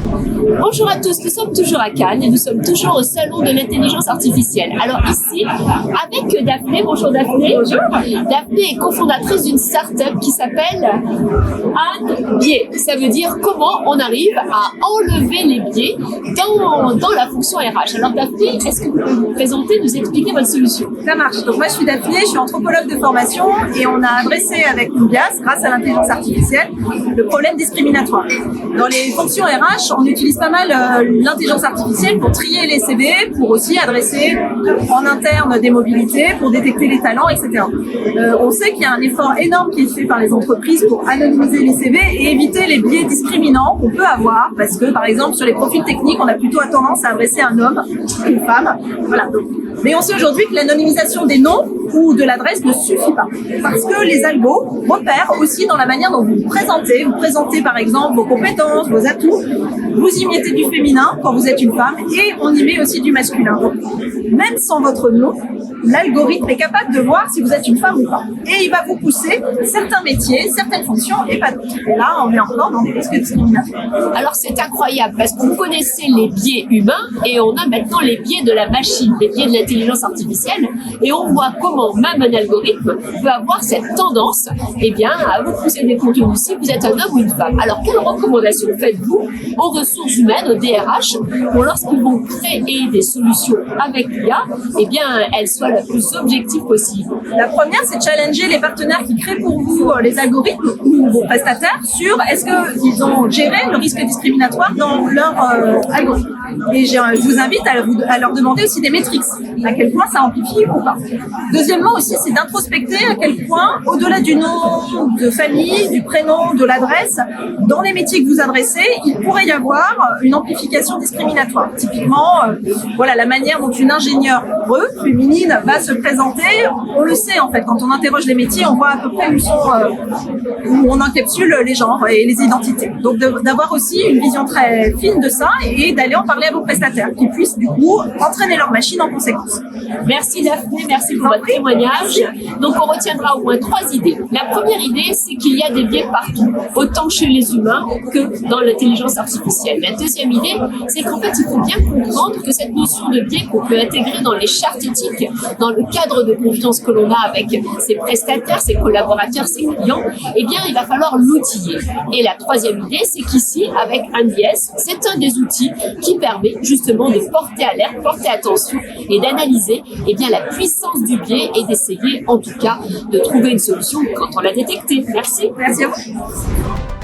Bonjour à tous, nous sommes toujours à Cannes et nous sommes toujours au salon de l'intelligence artificielle. Alors ici, avec Daphné, bonjour Daphné. Bonjour. Daphné est cofondatrice d'une start-up qui s'appelle Un biais. Ça veut dire comment on arrive à enlever les biais dans la fonction RH. Alors Daphné, est-ce que vous pouvez vous présenter, nous expliquer votre solution? Ça marche. Donc moi je suis Daphné, je suis anthropologue de formation et on a adressé avec Nubias, grâce à l'intelligence artificielle, le problème discriminatoire. Dans les fonctions RH, on utilise pas mal l'intelligence artificielle pour trier les CV, pour aussi adresser en interne des mobilités, pour détecter les talents, etc. On sait qu'il y a un effort énorme qui est fait par les entreprises pour anonymiser les CV et éviter les biais discriminants qu'on peut avoir, parce que par exemple sur les profils techniques, on a plutôt tendance à adresser un homme qu'une femme. Voilà. Mais on sait aujourd'hui que l'anonymisation des noms ou de l'adresse ne suffit pas. Parce que les algos repèrent aussi dans la manière dont vous vous présentez. Vous présentez par exemple vos compétences, vos atouts. Vous y mettez du féminin quand vous êtes une femme et on y met aussi du masculin. Donc, même sans votre nom, l'algorithme est capable de voir si vous êtes une femme ou pas. Et il va vous pousser certains métiers, certaines fonctions et pas d'autres. Et là, on est encore dans des risques discriminatoires. Alors c'est incroyable parce que vous connaissez les biais humains et on a maintenant les biais de la machine, les biais de l'intelligence artificielle et on voit comment même un algorithme peut avoir cette tendance à vous pousser des contenus si vous êtes un homme ou une femme. Alors quelles recommandations faites-vous aux ressources humaines, aux DRH, pour lorsqu'ils vont créer des solutions avec l'IA, elles soient la plus objective possible? La première, c'est de challenger les partenaires qui créent pour vous les algorithmes ou vos prestataires sur est-ce qu'ils ont géré le risque discriminatoire dans leur algorithme. Et je vous invite à leur demander aussi des métriques, à quel point ça amplifie ou pas. Deuxièmement aussi, c'est d'introspecter à quel point, au-delà du nom de famille, du prénom, de l'adresse, dans les métiers que vous adressez, il pourrait y avoir une amplification discriminatoire. Typiquement, la manière dont une ingénieure féminine va se présenter, on le sait en fait, quand on interroge les métiers, on voit à peu près où on encapsule les genres et les identités. Donc d'avoir aussi une vision très fine de ça et d'aller en parler à vos prestataires qui puissent du coup entraîner leur machine en conséquence. Merci Daphné, merci pour votre témoignage. Donc on retiendra au moins 3 idées. La première idée, c'est qu'il y a des biais partout, autant chez les humains que dans l'intelligence artificielle. La deuxième idée, c'est qu'en fait il faut bien comprendre que cette notion de biais qu'on peut intégrer dans les chartes éthiques, dans le cadre de confiance que l'on a avec ses prestataires, ses collaborateurs, ses clients, il va falloir l'outiller. Et la troisième idée, c'est qu'ici, avec NDS, c'est un des outils qui permet justement de porter alerte, porter attention et d'analyser la puissance du biais et d'essayer en tout cas de trouver une solution quand on l'a détecté. Merci. Merci à vous.